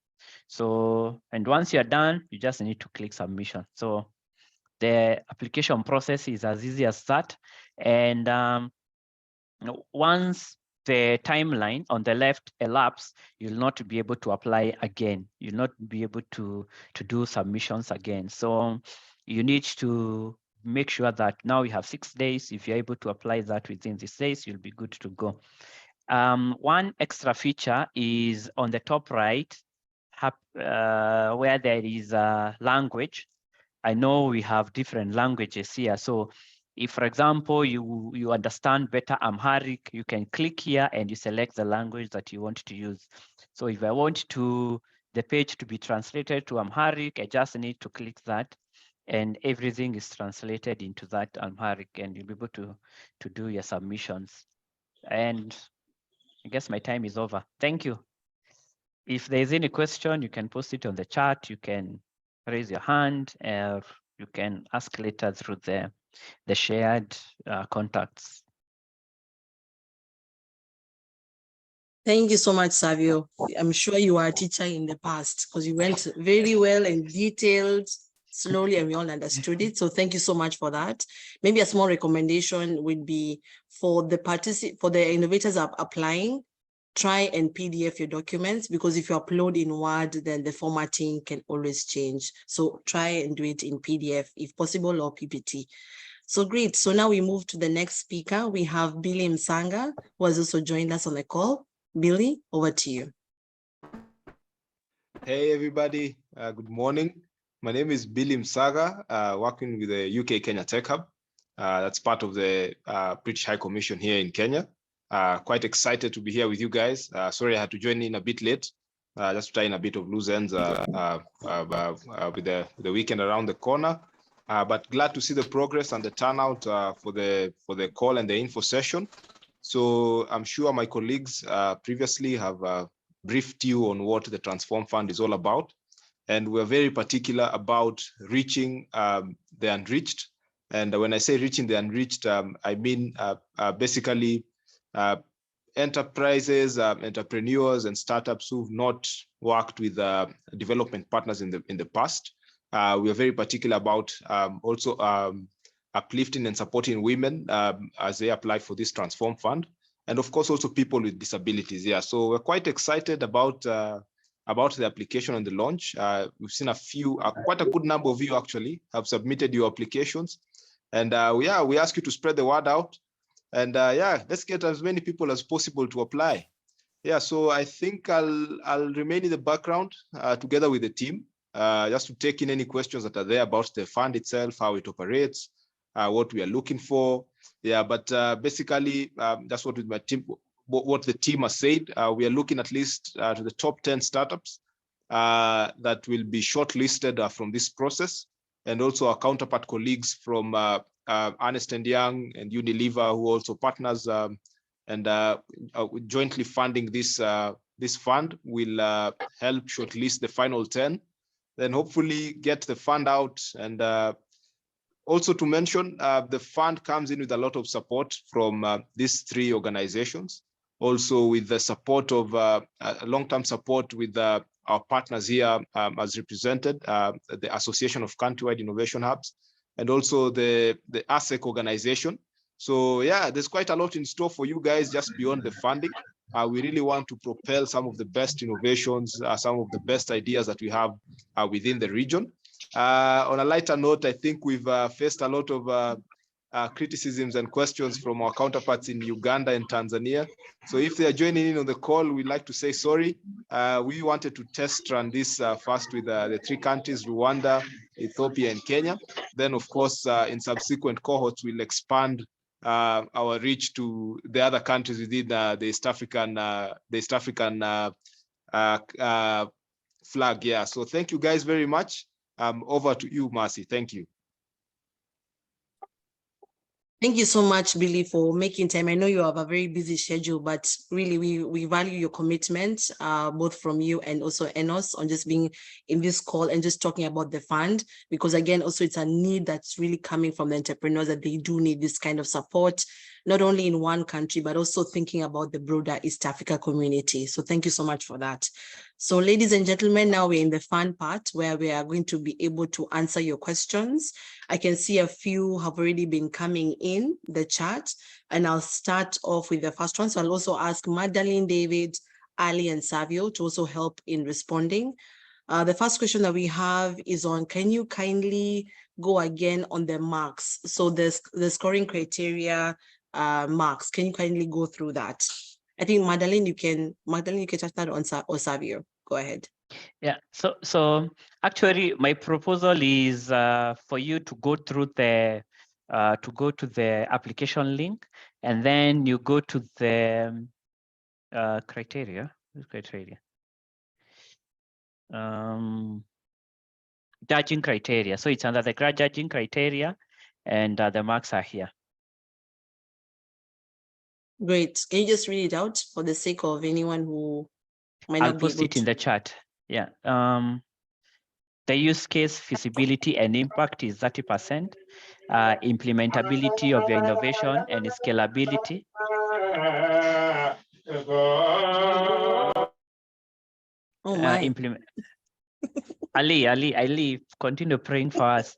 So, and once you're done, you just need to click submission. So the application process is as easy as that. And once the timeline on the left elapses, you'll not be able to apply again. You'll not be able to do submissions again. So you need to make sure that now you have 6 days. If you're able to apply that within these days, you'll be good to go. One extra feature is on the top right, where there is a language. I know we have different languages here. So if, for example, you understand better Amharic, you can click here and you select the language that you want to use. So if I want the page to be translated to Amharic, I just need to click that, and everything is translated into that Amharic, and you'll be able to do your submissions. And I guess my time is over. Thank you. If there's any question, you can post it on the chat. You can raise your hand, or you can ask later through the shared contacts. Thank you so much, Savio. I'm sure you are a teacher in the past, because you went very well and detailed, slowly, and we all understood it. So thank you so much for that. Maybe a small recommendation would be for the innovators are applying, try and PDF your documents, because if you upload in Word, then the formatting can always change. So try and do it in PDF if possible, or PPT. So great. So now we move to the next speaker. We have Billy Msanga, who has also joined us on the call. Billy, over to you. Hey, everybody. Good morning. My name is Billy Msanga, working with the UK Kenya Tech Hub. That's part of the British High Commission here in Kenya. Quite excited to be here with you guys. Sorry, I had to join in a bit late, just to tie in a bit of loose ends with the weekend around the corner. But glad to see the progress and the turnout for the call and the info session. So I'm sure my colleagues previously have briefed you on what the Transform Fund is all about. and we're very particular about reaching the unreached. And when I say reaching the unreached, I mean basically enterprises, entrepreneurs, and startups who've not worked with development partners in the past. We are very particular about also uplifting and supporting women as they apply for this Transform Fund, and of course also people with disabilities. Yeah, so we're quite excited about the application and the launch. We've seen quite a good number of you actually have submitted your applications, and yeah, we ask you to spread the word out, and yeah, let's get as many people as possible to apply. Yeah, so I think I'll remain in the background together with the team, just to take in any questions that are there about the fund itself, how it operates, what we are looking for. Yeah, but basically that's what with my team, what the team has said. We are looking at least to the top 10 startups that will be shortlisted from this process, and also our counterpart colleagues from Ernst & Young and Unilever, who also partners and jointly funding this fund, will help shortlist the final 10, then hopefully get the fund out. And also to mention, the fund comes in with a lot of support from these 3 organizations, also with the support of long-term support with our partners here as represented, the Association of Countrywide Innovation Hubs, and also the ASSEK organization. So yeah, there's quite a lot in store for you guys just beyond the funding. We really want to propel some of the best innovations, some of the best ideas that we have within the region. On a lighter note, I think we've faced a lot of criticisms and questions from our counterparts in Uganda and Tanzania. So if they are joining in on the call, we'd like to say sorry. We wanted to test run this first with the 3 countries, Rwanda, Ethiopia, and Kenya. Then, of course, in subsequent cohorts, we'll expand our reach to the other countries within the East African flag. Yeah. So thank you guys very much. Over to you, Marcy. Thank you. Thank you so much, Billy, for making time. I know you have a very busy schedule, but really we value your commitment, both from you and also Enos, on just being in this call and just talking about the fund, because again, also it's a need that's really coming from the entrepreneurs, that they do need this kind of support, not only in one country, but also thinking about the broader East Africa community. So thank you so much for that. So ladies and gentlemen, now we're in the fun part where we are going to be able to answer your questions. I can see a few have already been coming in the chat, and I'll start off with the first one. So I'll also ask Magdalene, David, Ali, and Savio to also help in responding. The first question that we have is on, can you kindly go again on the marks? So the scoring criteria marks, can you kindly go through that? I think Magdalene, you can touch that on, or Savio, go ahead. Yeah, so actually my proposal is for you to go through the to the application link, and then you go to the criteria. Judging criteria. So it's under the judging criteria, and the marks are here. Great. Can you just read it out for the sake of anyone who might not be able to? I'll post it in the chat. Yeah. The use case, feasibility, and impact is 30%. Implementability of your innovation and scalability. Oh my. Ali, continue praying for us.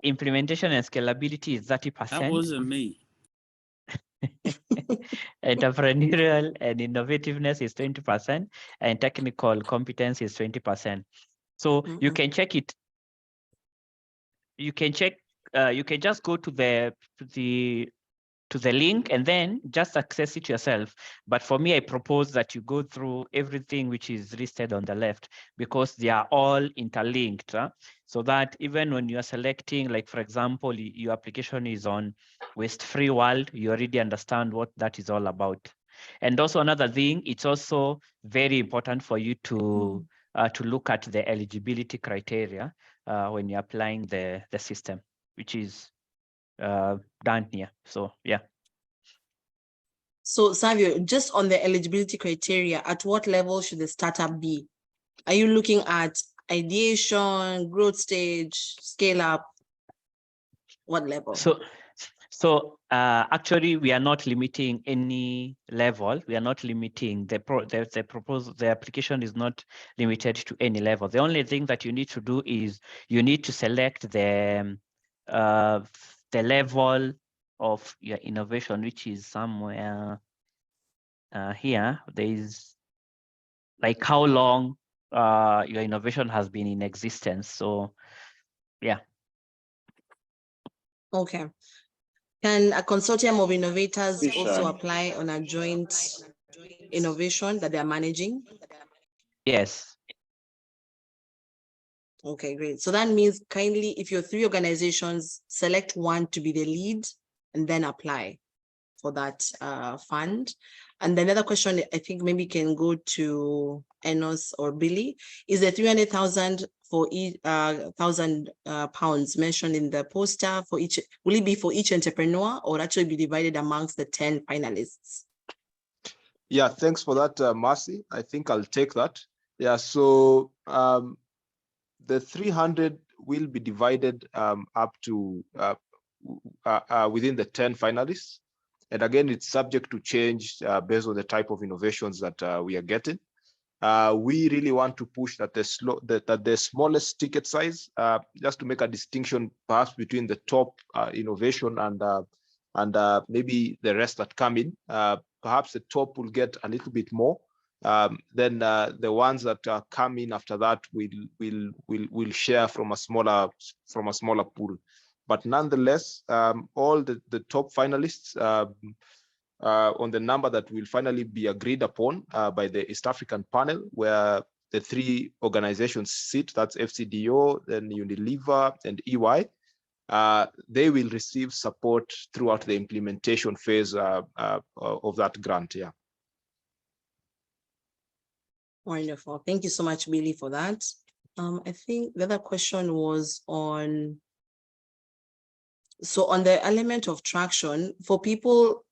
Implementation and scalability is 30%. That wasn't me. Entrepreneurial and innovativeness is 20%, and technical competence is 20%. So you can check it. You can check. You can just go to the link and then just access it yourself. But for me, I propose that you go through everything which is listed on the left, because they are all interlinked. So that even when you are selecting, like for example, your application is on waste-free world, you already understand what that is all about. And also another thing, it's also very important for you to look at the eligibility criteria when you're applying the system, which is done here. So yeah. So Savio, just on the eligibility criteria, at what level should the startup be? Are you looking at ideation, growth stage, scale up? What level? So actually, we are not limiting any level. We are not limiting the proposal. The application is not limited to any level. The only thing that you need to do is you need to select the level of your innovation, which is somewhere here. There is like how long your innovation has been in existence. So, yeah. Okay. Can a consortium of innovators also apply on a joint innovation that they're managing? Yes. Okay, great. So that means kindly, if you're 3 organizations, select one to be the lead and then apply for that fund. And the other question, I think maybe can go to Enos or Billy. Is the 300,000 for each £1,000 mentioned in the poster for each, will it be for each entrepreneur or actually be divided amongst the 10 finalists? Yeah, thanks for that, Marcy. I think I'll take that. Yeah, so the 300 will be divided up to within the 10 finalists. And again, it's subject to change based on the type of innovations that we are getting. We really want to push that the smallest ticket size, just to make a distinction perhaps between the top innovation and maybe the rest that come in. Perhaps the top will get a little bit more. Then the ones that come in after that will share from a smaller pool. But nonetheless, all the top finalists on the number that will finally be agreed upon by the East African panel, where the 3 organizations sit, that's FCDO, then Unilever, and EY, they will receive support throughout the implementation phase of that grant. Yeah. Wonderful. Thank you so much, Billy, for that. I think the other question was on, so on the element of traction for people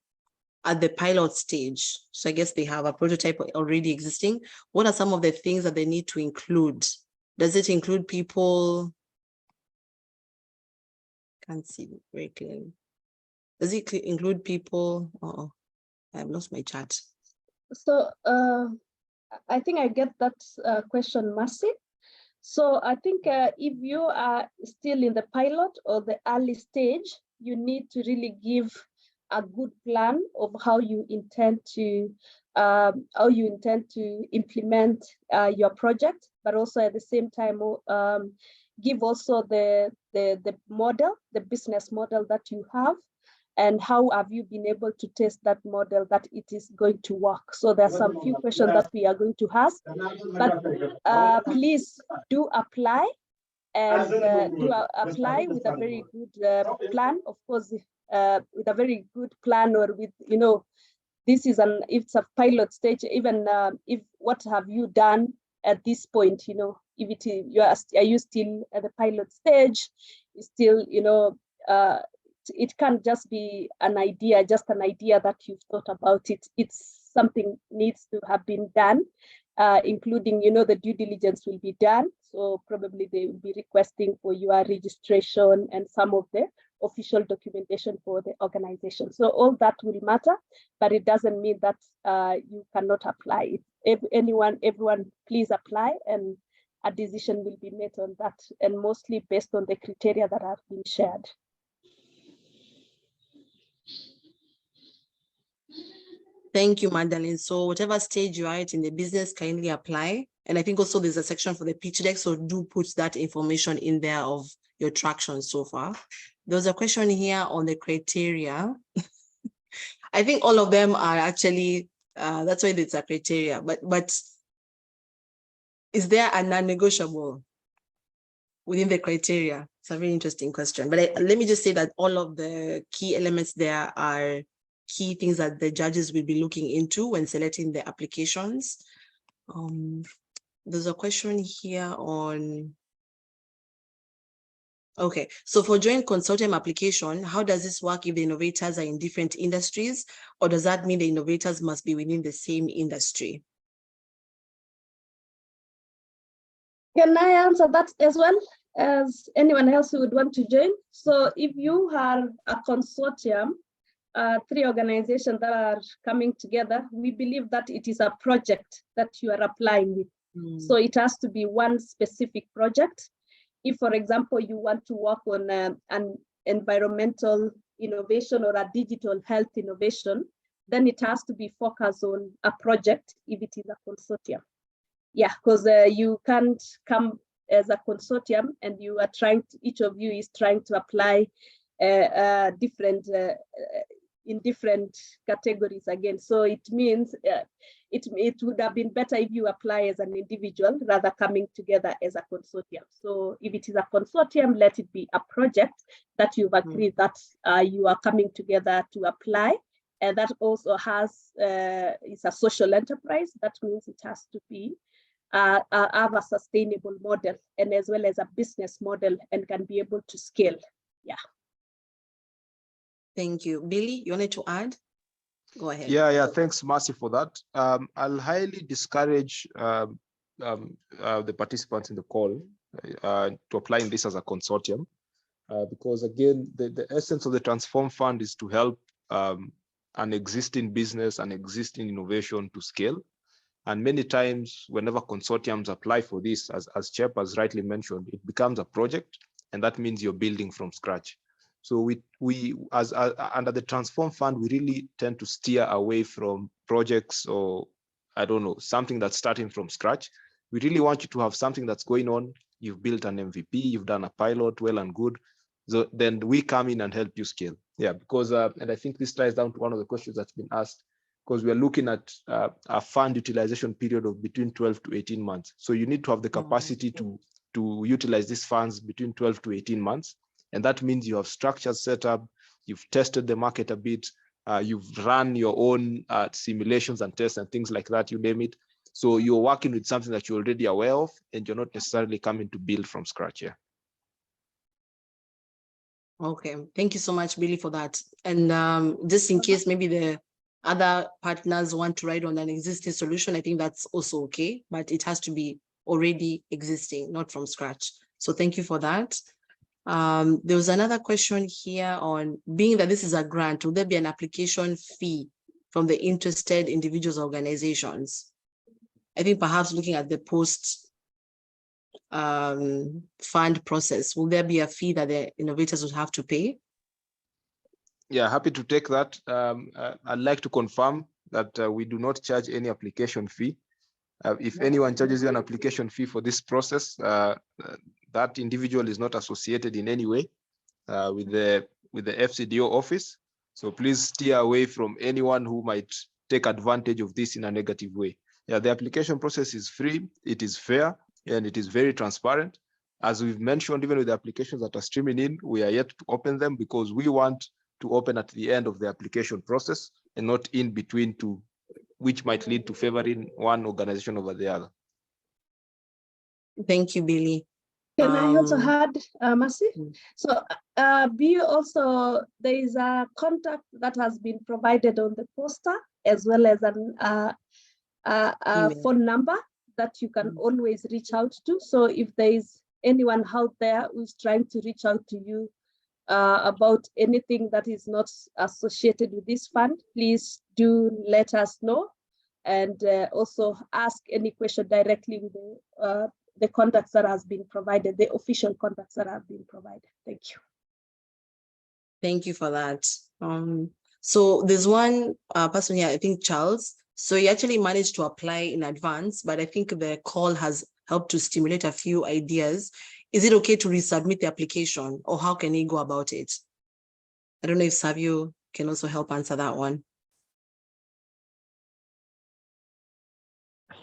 at the pilot stage. So I guess they have a prototype already existing. What are some of the things that they need to include? Does it include people? Can't see very clearly. Does it include people? Oh, I've lost my chat. So I think I get that question, Marcy. So I think if you are still in the pilot or the early stage, you need to really give a good plan of how you intend to implement your project, but also at the same time give also the model, the business model that you have, and how have you been able to test that model that it is going to work. So there's some few questions that we are going to ask, but please do apply and apply with a very good plan, of course, with a very good plan, or with, this is it's a pilot stage, even if what have you done at this point, if are you still at the pilot stage, still, it can't just be an idea, that you've thought about it. It's something needs to have been done, including, the due diligence will be done. So probably they will be requesting for your registration and some of the official documentation for the organization. So all that will matter, but it doesn't mean that you cannot apply it. Everyone, please apply, and a decision will be made on that, and mostly based on the criteria that have been shared. Thank you, Magdalene. So whatever stage you are at in the business, kindly apply. And I think also there's a section for the pitch deck, so do put that information in there of your traction so far. There's a question here on the criteria. I think all of them are actually, that's why it's a criteria, but is there a non-negotiable within the criteria? It's a very interesting question, but let me just say that all of the key elements there are key things that the judges will be looking into when selecting the applications. There's a question here on, okay, so for joint consortium application, how does this work if the innovators are in different industries, or does that mean the innovators must be within the same industry? Can I answer that as well as anyone else who would want to join? So if you are a consortium, 3 organizations that are coming together, we believe that it is a project that you are applying with. So it has to be one specific project. If, for example, you want to work on an environmental innovation or a digital health innovation, then it has to be focused on a project if it is a consortium. Yeah, because you can't come as a consortium and you are trying to, each of you is trying to apply different in different categories again. So it means it would have been better if you apply as an individual rather coming together as a consortium. So if it is a consortium, let it be a project that you've agreed that you are coming together to apply. And that also has, it's a social enterprise. That means it has to be have a sustainable model and as well as a business model and can be able to scale. Yeah. Thank you. Billy, you wanted to add? Go ahead. Yeah, thanks, Marcy, for that. I'll highly discourage the participants in the call to applying this as a consortium, because again, the essence of the Transform Fund is to help an existing business, an existing innovation to scale. And many times, whenever consortiums apply for this, as Chep has rightly mentioned, it becomes a project, and that means you're building from scratch. So we as under the Transform Fund, we really tend to steer away from projects or, I don't know, something that's starting from scratch. We really want you to have something that's going on. You've built an MVP, you've done a pilot, well and good. So then we come in and help you scale. Yeah, because, and I think this ties down to one of the questions that's been asked, because we are looking at a fund utilization period of between 12 to 18 months. So you need to have the capacity to utilize these funds between 12 to 18 months. And that means you have structures set up, you've tested the market a bit, you've run your own simulations and tests and things like that, you name it. So you're working with something that you're already aware of, and you're not necessarily coming to build from scratch here. Okay, thank you so much, Billy, for that. And just in case maybe the other partners want to ride on an existing solution, I think that's also okay, but it has to be already existing, not from scratch. So thank you for that. There was another question here on, being that this is a grant, will there be an application fee from the interested individuals or organizations? I think perhaps looking at the post fund process, will there be a fee that the innovators would have to pay? Yeah, happy to take that. I'd like to confirm that we do not charge any application fee. If anyone charges you an application fee for this process, that individual is not associated in any way with the FCDO office. So please steer away from anyone who might take advantage of this in a negative way. Yeah, the application process is free, it is fair, and it is very transparent. As we've mentioned, even with the applications that are streaming in, we are yet to open them because we want to open at the end of the application process and not in between, to which might lead to favoring one organization over the other. Thank you, Billy. Can I also add, Mercy? So also, there is a contact that has been provided on the poster, as well as a phone number that you can always reach out to. So if there is anyone out there who's trying to reach out to you about anything that is not associated with this fund, please do let us know, and also ask any question directly with the contacts that has been provided, the official contacts that have been provided. Thank you. Thank you for that. So there's one person here, I think Charles. So he actually managed to apply in advance, but I think the call has helped to stimulate a few ideas. Is it okay to resubmit the application, or how can he go about it? I don't know if Savio can also help answer that one.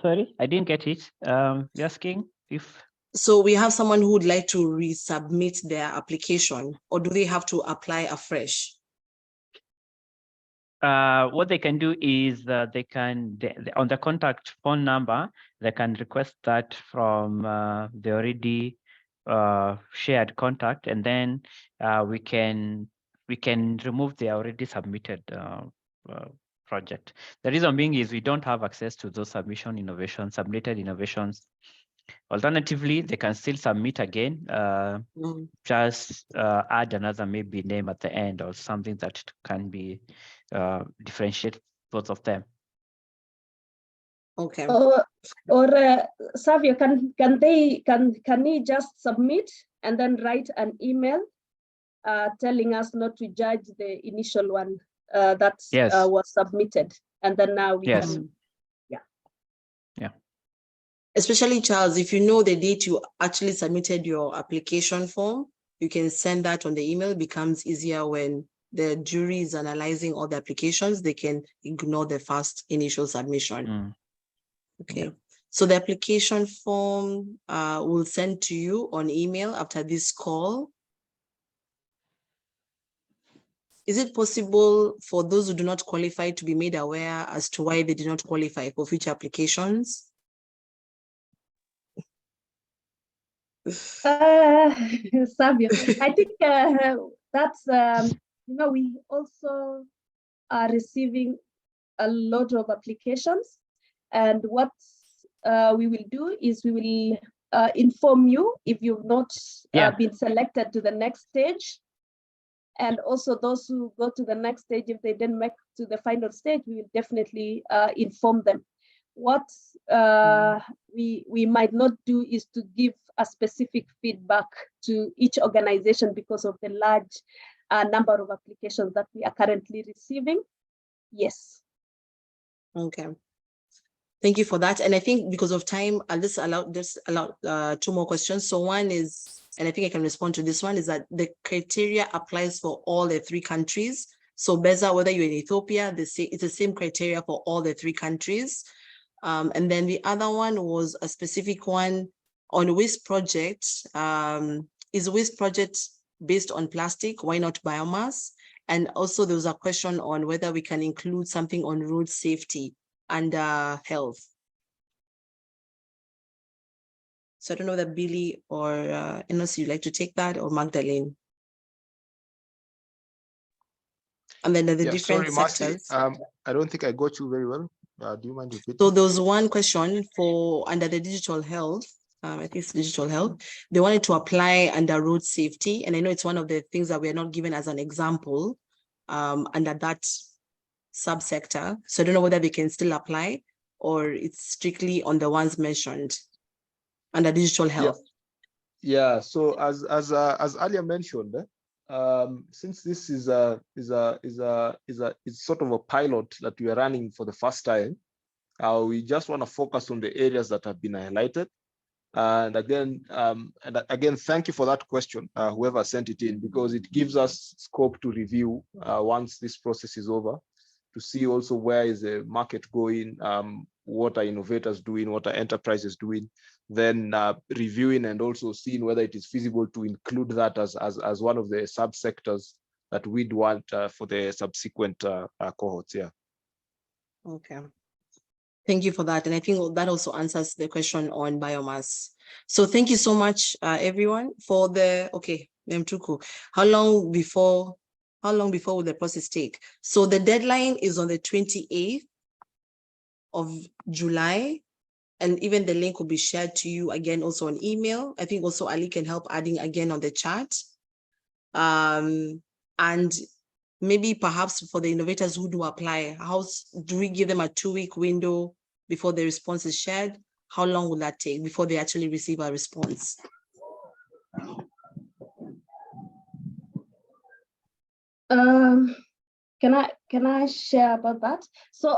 Sorry, I didn't get it. You're asking if... So we have someone who would like to resubmit their application, or do they have to apply afresh? What they can do is they can, on the contact phone number, they can request that from the already shared contact, and then we can remove the already submitted project. The reason being is we don't have access to those submitted innovations Alternatively, they can still submit again, just add another maybe name at the end or something that can be differentiate both of them. Okay. Or Savio, can he just submit and then write an email telling us not to judge the initial one that was submitted, and then now we can, yeah. Especially Charles, if you know the date you actually submitted your application form, you can send that on the email. It becomes easier when the jury is analyzing all the applications, they can ignore the first initial submission. Okay, so the application form will send to you on email after this call. Is it possible for those who do not qualify to be made aware as to why they did not qualify for future applications? Savio, I think that's, we also are receiving a lot of applications, and what we will do is we will inform you if you've not been selected to the next stage. And also those who go to the next stage, if they didn't make to the final stage, we will definitely inform them. What we might not do is to give a specific feedback to each organization because of the large number of applications that we are currently receiving. Yes. Okay. Thank you for that. And I think because of time, I'll just allow two more questions. So one is, and I think I can respond to this one, is that the criteria applies for all the 3 countries. So Beza, whether you're in Ethiopia, it's the same criteria for all the 3 countries. And then the other one was a specific one on waste project. Is waste project based on plastic? Why not biomass? And also there was a question on whether we can include something on road safety and health. So I don't know whether Billy or Enos, you'd like to take that, or Magdalene. And then the different sectors. Marcy, I don't think I got you very well. Do you mind repeating? So there was one question for under the digital health. I think it's digital health. They wanted to apply under road safety. And I know it's one of the things that we are not given as an example under that subsector. So I don't know whether they can still apply or it's strictly on the ones mentioned under digital health. Yeah. So as earlier mentioned, since this is sort of a pilot that we are running for the first time, we just want to focus on the areas that have been highlighted. And again, thank you for that question, whoever sent it in, because it gives us scope to review once this process is over, to see also where is the market going, what are innovators doing, what are enterprises doing, then reviewing and also seeing whether it is feasible to include that as one of the subsectors that we'd want for the subsequent cohorts. Yeah. Okay. Thank you for that. And I think that also answers the question on biomass. So thank you so much, everyone, for the, okay, Mtuku, how long before will the process take? So the deadline is on the 28th of July, and even the link will be shared to you again also on email. I think also Ali can help adding again on the chat. And maybe perhaps for the innovators who do apply, how do we give them a 2-week window before the response is shared? How long will that take before they actually receive a response? Can I share about that? So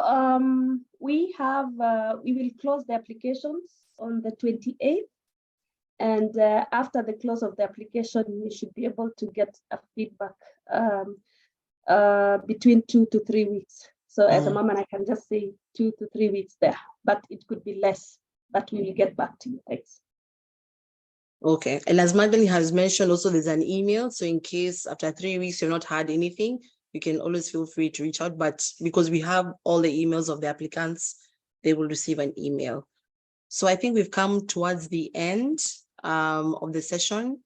we will close the applications on the 28th, and after the close of the application, we should be able to get a feedback between 2 to 3 weeks. So at the moment, I can just say 2 to 3 weeks there, but it could be less, but we will get back to you. Thanks. Okay, and as Magdalene has mentioned, also there's an email. So in case after 3 weeks you've not had anything, you can always feel free to reach out. But because we have all the emails of the applicants, they will receive an email. So I think we've come towards the end of the session.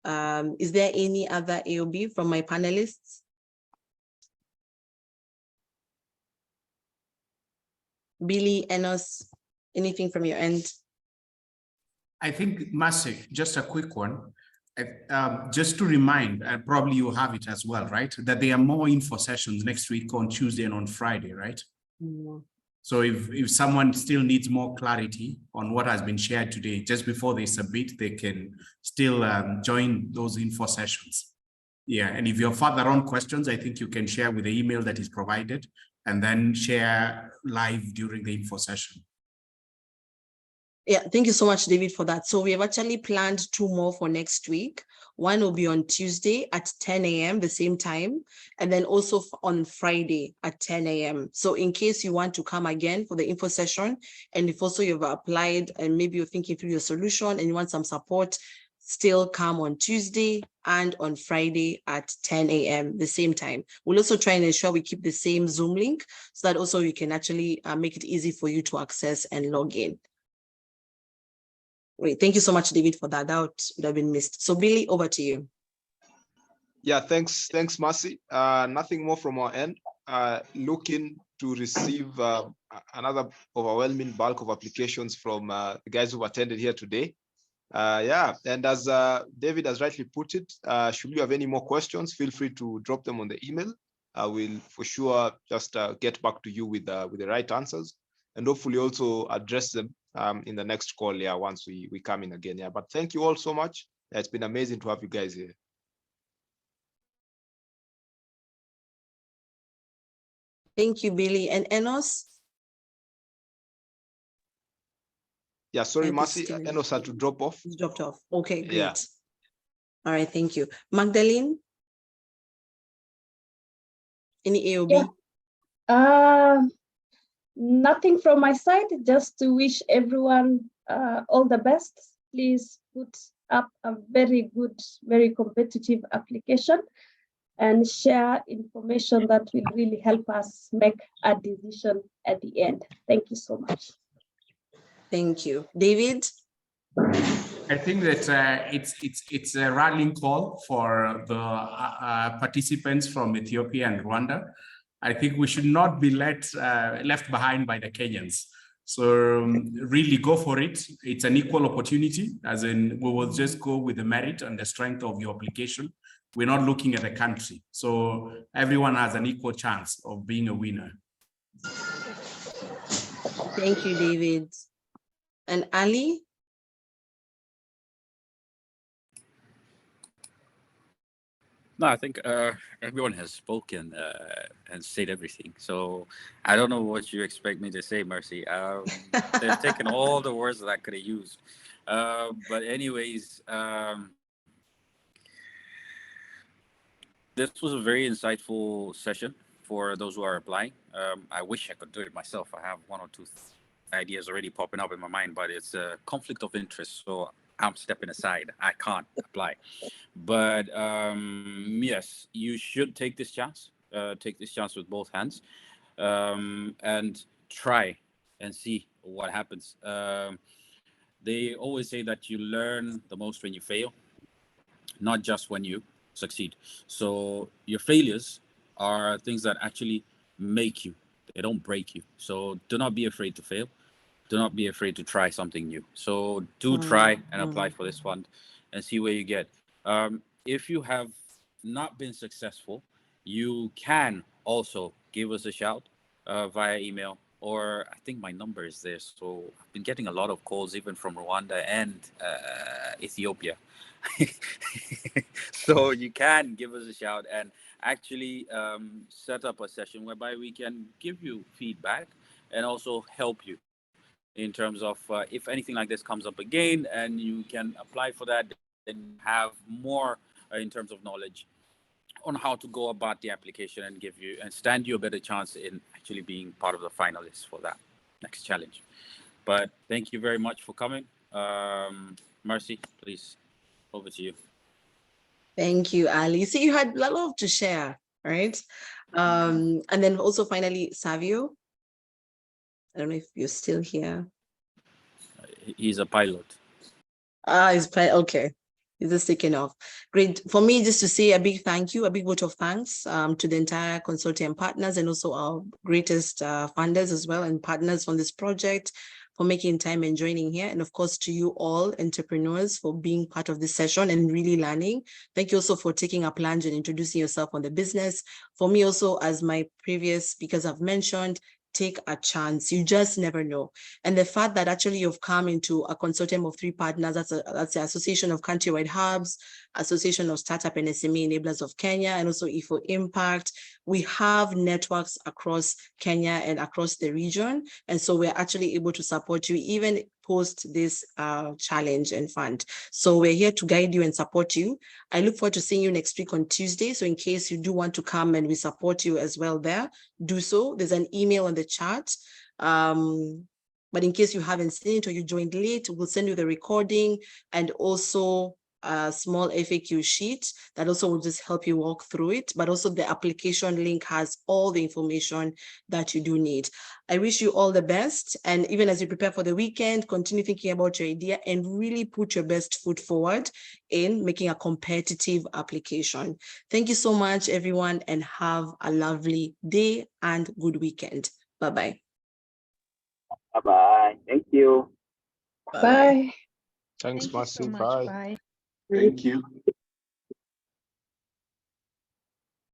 Is there any other AOB from my panelists? Billy, Enos, anything from your end? I think, Masik, just a quick one. Just to remind, and probably you have it as well, right? That there are more info sessions next week on Tuesday and on Friday, right? Mm. So if someone still needs more clarity on what has been shared today, just before they submit, they can still join those info sessions. Yeah, and if you have further on questions, I think you can share with the email that is provided and then share live during the info session. Yeah, thank you so much, David, for that. So we have actually planned 2 more for next week. One will be on Tuesday at 10 a.m., the same time, and then also on Friday at 10 a.m. So in case you want to come again for the info session, and if also you've applied and maybe you're thinking through your solution and you want some support, still come on Tuesday and on Friday at 10 a.m., the same time. We'll also try and ensure we keep the same Zoom link so that also we can actually make it easy for you to access and log in. Great. Thank you so much, David, for that. That would have been missed. So Billy, over to you. Yeah, thanks, Mercy. Nothing more from our end. Looking to receive another overwhelming bulk of applications from the guys who've attended here today. Yeah, and as David has rightly put it, should you have any more questions, feel free to drop them on the email. I will for sure just get back to you with the right answers, and hopefully also address them in the next call, yeah, once we come in again. Yeah, but thank you all so much. It's been amazing to have you guys here. Thank you, Billy. And Enos? Yeah, sorry, Mercy, Enos had to drop off. He's dropped off. Okay, great. Yeah. All right, thank you. Magdalene? Any AOB? Yeah. Nothing from my side, just to wish everyone all the best. Please put up a very good, very competitive application and share information that will really help us make a decision at the end. Thank you so much. Thank you. David? I think that it's a rallying call for the participants from Ethiopia and Rwanda. I think we should not be left behind by the Kenyans. So really go for it. It's an equal opportunity, as in we will just go with the merit and the strength of your application. We're not looking at the country. So everyone has an equal chance of being a winner. Thank you, David. And Ali? No, I think everyone has spoken and said everything. So I don't know what you expect me to say, Mercy. They've taken all the words that I could have used. But anyways, this was a very insightful session for those who are applying. I wish I could do it myself. I have 1 or 2 ideas already popping up in my mind, but it's a conflict of interest. So I'm stepping aside. I can't apply. But yes, you should take this chance. Take this chance with both hands and try and see what happens. They always say that you learn the most when you fail, not just when you succeed. So your failures are things that actually make you. They don't break you. So do not be afraid to fail. Do not be afraid to try something new. So do try and apply for this fund and see where you get. If you have not been successful, you can also give us a shout via email, or I think my number is there. So I've been getting a lot of calls even from Rwanda and Ethiopia. So you can give us a shout and actually set up a session whereby we can give you feedback and also help you in terms of if anything like this comes up again, and you can apply for that and have more in terms of knowledge on how to go about the application and give you and stand you a better chance in actually being part of the finalists for that next challenge. But thank you very much for coming. Mercy, please, over to you. Thank you, Ali. See, you had a lot to share, right? And then also finally, Savio. I don't know if you're still here. He's a pilot. He's okay. He's just taken off. Great. For me, just to say a big thank you, a big vote of thanks to the entire consortium partners and also our greatest funders as well and partners on this project for making time and joining here. And of course, to you all entrepreneurs for being part of this session and really learning. Thank you also for taking a plunge and introducing yourself on the business. For me also, as my previous speakers have mentioned, take a chance. You just never know. And the fact that actually you've come into a consortium of 3 partners, that's the Association of Countrywide Hubs, Association of Startup and SME Enablers of Kenya, and also E4 Impact. We have networks across Kenya and across the region. And so we're actually able to support you even post this challenge and fund. So we're here to guide you and support you. I look forward to seeing you next week on Tuesday. So in case you do want to come and we support you as well there, do so. There's an email on the chat. But in case you haven't seen it or you joined late, we'll send you the recording and also a small FAQ sheet that also will just help you walk through it. But also the application link has all the information that you do need. I wish you all the best. And even as you prepare for the weekend, continue thinking about your idea and really put your best foot forward in making a competitive application. Thank you so much, everyone, and have a lovely day and good weekend. Bye-bye. Bye-bye. Thank you. Bye. Thanks, Thank you so Mercy. much. Bye. Bye. Thank you.